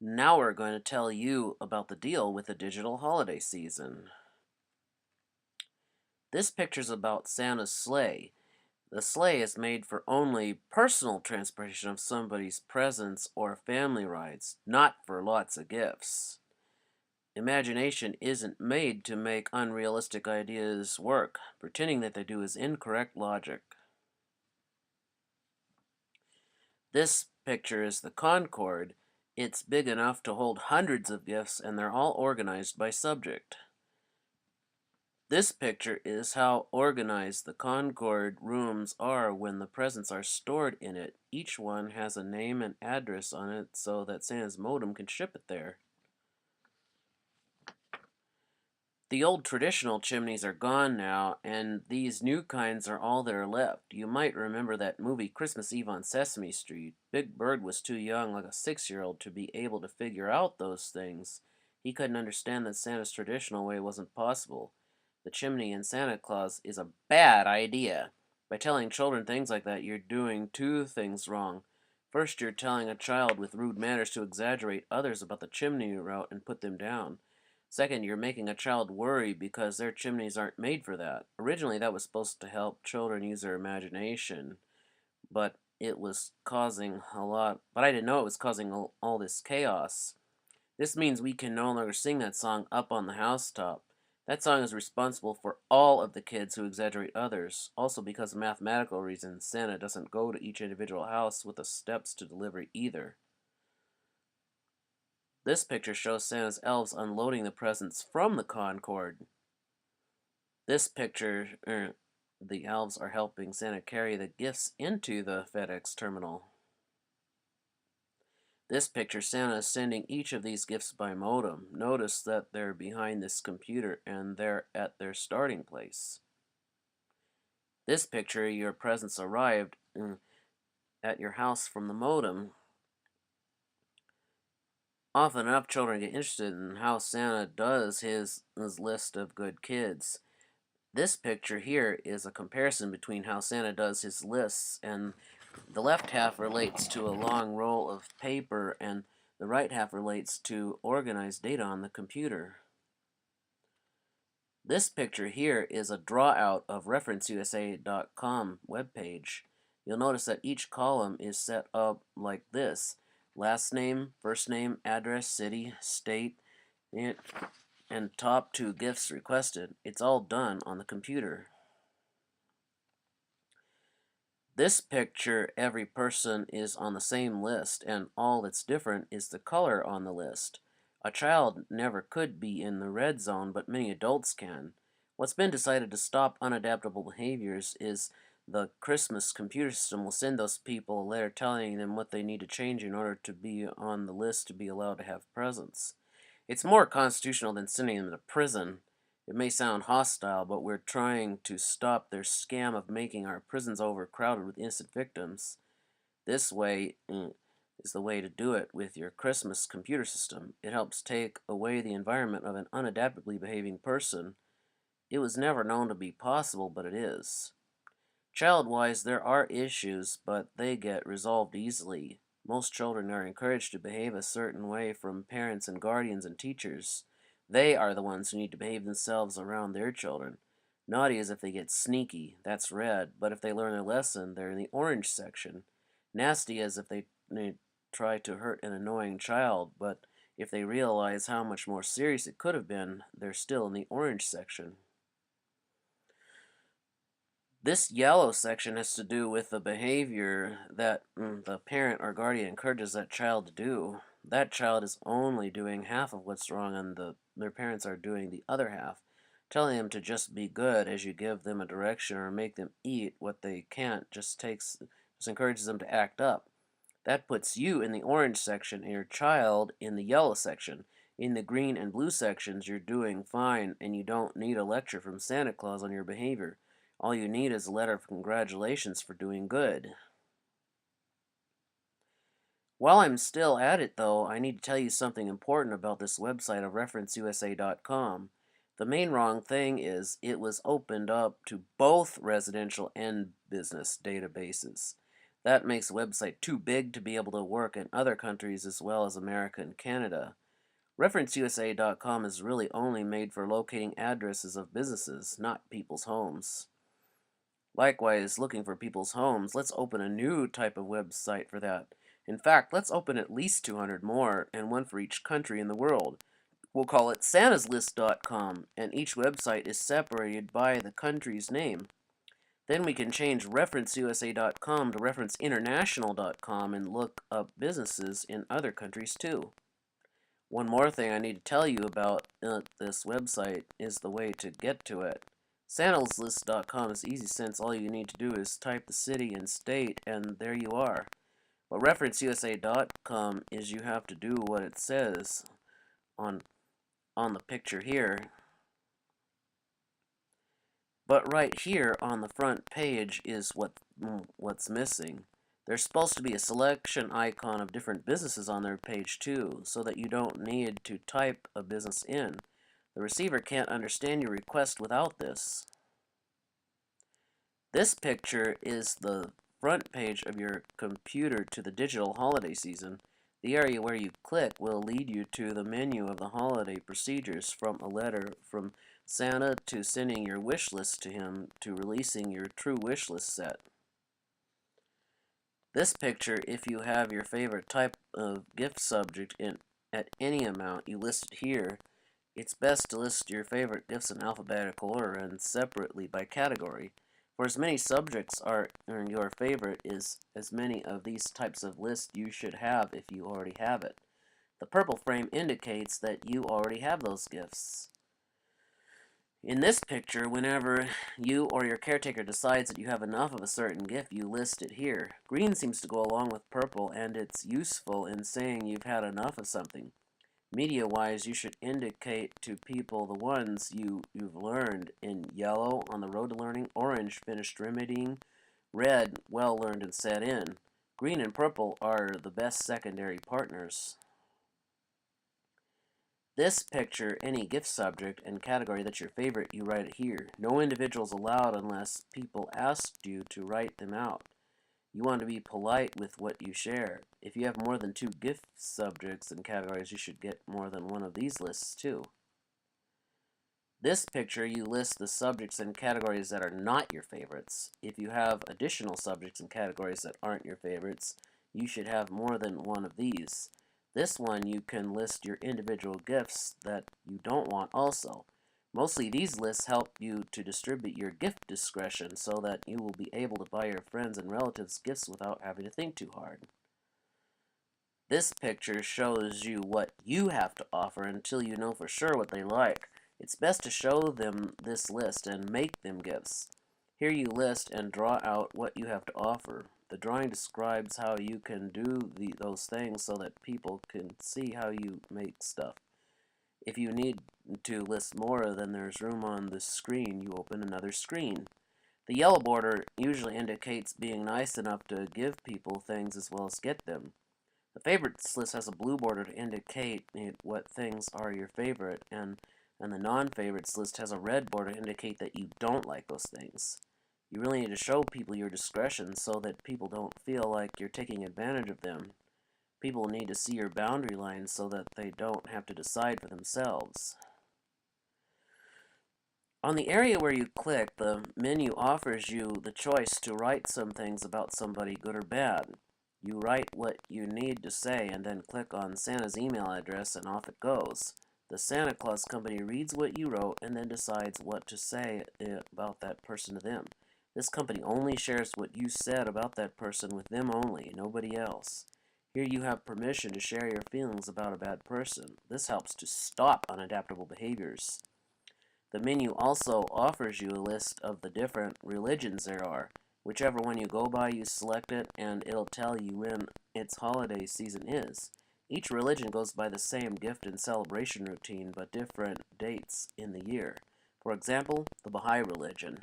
Now we're going to tell you about the deal with the digital holiday season. This picture's about Santa's sleigh. The sleigh is made for only personal transportation of somebody's presents or family rides, not for lots of gifts. Imagination isn't made to make unrealistic ideas work. Pretending that they do is incorrect logic. This picture is the Concorde. It's big enough to hold hundreds of gifts, and they're all organized by subject. This picture is how organized the Concorde rooms are when the presents are stored in it. Each one has a name and address on it so that Santa's modem can ship it there. The old traditional chimneys are gone now, and these new kinds are all that are left. You might remember that movie Christmas Eve on Sesame Street. Big Bird was too young, like a 6-year-old, to be able to figure out those things. He couldn't understand that Santa's traditional way wasn't possible. The chimney in Santa Claus is a bad idea. By telling children things like that, you're doing two things wrong. First, you're telling a child with rude manners to exaggerate others about the chimney route and put them down. Second, you're making a child worry because their chimneys aren't made for that. Originally, that was supposed to help children use their imagination, but it was causing but I didn't know it was causing all this chaos. This means we can no longer sing that song up on the housetop. That song is responsible for all of the kids who exaggerate others. Also, because of mathematical reasons, Santa doesn't go to each individual house with the steps to delivery either. This picture shows Santa's elves unloading the presents from the Concorde. This picture, the elves are helping Santa carry the gifts into the FedEx terminal. This picture, Santa is sending each of these gifts by modem. Notice that they're behind this computer and they're at their starting place. This picture, your presents arrived at your house from the modem. Often enough, children get interested in how Santa does his list of good kids. This picture here is a comparison between how Santa does his lists, and the left half relates to a long roll of paper, and the right half relates to organized data on the computer. This picture here is a drawout of referenceusa.com webpage. You'll notice that each column is set up like this: last name, first name, address, city, state, and top 2 gifts requested. It's all done on the computer. This picture, every person is on the same list, and all that's different is the color on the list. A child never could be in the red zone, but many adults can. What's been decided to stop unadaptable behaviors is the Christmas computer system will send those people a letter telling them what they need to change in order to be on the list to be allowed to have presents. It's more constitutional than sending them to prison. It may sound hostile, but we're trying to stop their scam of making our prisons overcrowded with innocent victims. This way is the way to do it with your Christmas computer system. It helps take away the environment of an unadaptably behaving person. It was never known to be possible, but it is. Child-wise, there are issues, but they get resolved easily. Most children are encouraged to behave a certain way from parents and guardians and teachers. They are the ones who need to behave themselves around their children. Naughty is if they get sneaky, that's red, but if they learn their lesson, they're in the orange section. Nasty is if they try to hurt an annoying child, but if they realize how much more serious it could have been, they're still in the orange section. This yellow section has to do with the behavior that the parent or guardian encourages that child to do. That child is only doing half of what's wrong, and their parents are doing the other half. Telling them to just be good as you give them a direction or make them eat what they can't just encourages them to act up. That puts you in the orange section and your child in the yellow section. In the green and blue sections, you're doing fine, and you don't need a lecture from Santa Claus on your behavior. All you need is a letter of congratulations for doing good. While I'm still at it, though, I need to tell you something important about this website of referenceusa.com. The main wrong thing is it was opened up to both residential and business databases. That makes a website too big to be able to work in other countries as well as America and Canada. ReferenceUSA.com is really only made for locating addresses of businesses, not people's homes. Likewise, looking for people's homes, let's open a new type of website for that. In fact, let's open at least 200 more, and one for each country in the world. We'll call it SantasList.com, and each website is separated by the country's name. Then we can change ReferenceUSA.com to ReferenceInternational.com and look up businesses in other countries too. One more thing I need to tell you about this website is the way to get to it. SantasList.com is easy since all you need to do is type the city and state and there you are. But ReferenceUSA.com is you have to do what it says on the picture here. But right here on the front page is what's missing. There's supposed to be a selection icon of different businesses on their page too, so that you don't need to type a business in. The receiver can't understand your request without this. This picture is the front page of your computer to the digital holiday season. The area where you click will lead you to the menu of the holiday procedures, from a letter from Santa to sending your wish list to him to releasing your true wish list set. This picture, if you have your favorite type of gift subject at any amount you listed here, it's best to list your favorite gifts in alphabetical order and separately by category. For as many subjects are your favorite is as many of these types of lists you should have if you already have it. The purple frame indicates that you already have those gifts. In this picture, whenever you or your caretaker decides that you have enough of a certain gift, you list it here. Green seems to go along with purple, and it's useful in saying you've had enough of something. Media-wise, you should indicate to people the ones you've learned. In yellow, on the road to learning; orange, finished remedying; red, well learned and set in. Green and purple are the best secondary partners. This picture, any gift subject and category that's your favorite, you write it here. No individuals allowed unless people asked you to write them out. You want to be polite with what you share. If you have more than 2 gift subjects and categories, you should get more than one of these lists too. This picture, you list the subjects and categories that are not your favorites. If you have additional subjects and categories that aren't your favorites, you should have more than one of these. This one, you can list your individual gifts that you don't want also. Mostly these lists help you to distribute your gift discretion so that you will be able to buy your friends and relatives gifts without having to think too hard. This picture shows you what you have to offer until you know for sure what they like. It's best to show them this list and make them gifts. Here you list and draw out what you have to offer. The drawing describes how you can do those things so that people can see how you make stuff. If you need to list more than there's room on the screen, you open another screen. The yellow border usually indicates being nice enough to give people things as well as get them. The favorites list has a blue border to indicate what things are your favorite, and the non-favorites list has a red border to indicate that you don't like those things. You really need to show people your discretion so that people don't feel like you're taking advantage of them. People need to see your boundary lines so that they don't have to decide for themselves. On the area where you click, the menu offers you the choice to write some things about somebody, good or bad. You write what you need to say and then click on Santa's email address and off it goes. The Santa Claus company reads what you wrote and then decides what to say about that person to them. This company only shares what you said about that person with them only, nobody else. Here you have permission to share your feelings about a bad person. This helps to stop unadaptable behaviors. The menu also offers you a list of the different religions there are. Whichever one you go by, you select it, and it'll tell you when its holiday season is. Each religion goes by the same gift and celebration routine, but different dates in the year. For example, the Baha'i religion.